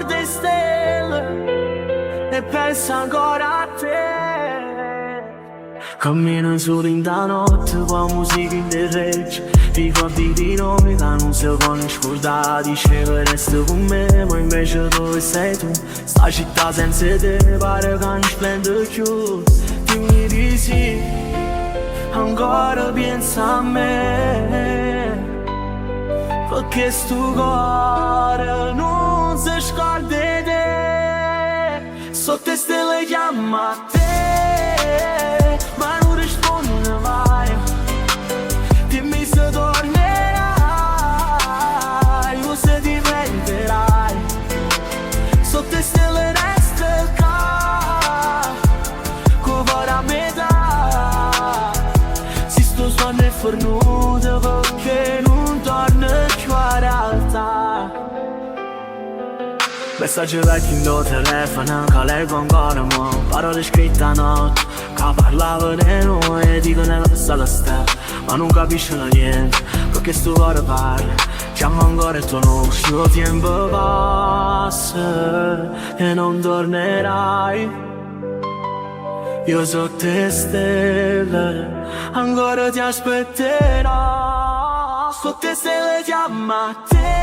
guardo le stelle e penso ancora a te. Cammino solo int'a notte con musica int'e rrecchie. Ricordi di noi che non si possono scordare. Dicevi resta con me, ma invece dove sei tu? Sta città senza te pare che non splende cchiù. Dimmi di sì, ancora pensa a me, perché sto cuore non si scorda di te. Sotto E Stelle chiammo a te, ma non risponde mai. Dimmi se tornerai o se ti perderai. Sotto E Stelle resta qua, con cuore a metà. Si sto suono è fornuto perché non torna più a realtà. Messaggi vecchi in tuo telefono che leggo ancora mo. Parole scritte a notte che parlavano di noi e dicono che sta la stella, ma non capiscono niente perché sto cuore parla. Chiammo ancora il tuo nome, il tempo passa e non tornerai. Io sotto E Stelle ancora ti aspetterò. Sotto E Stelle chiammo a te,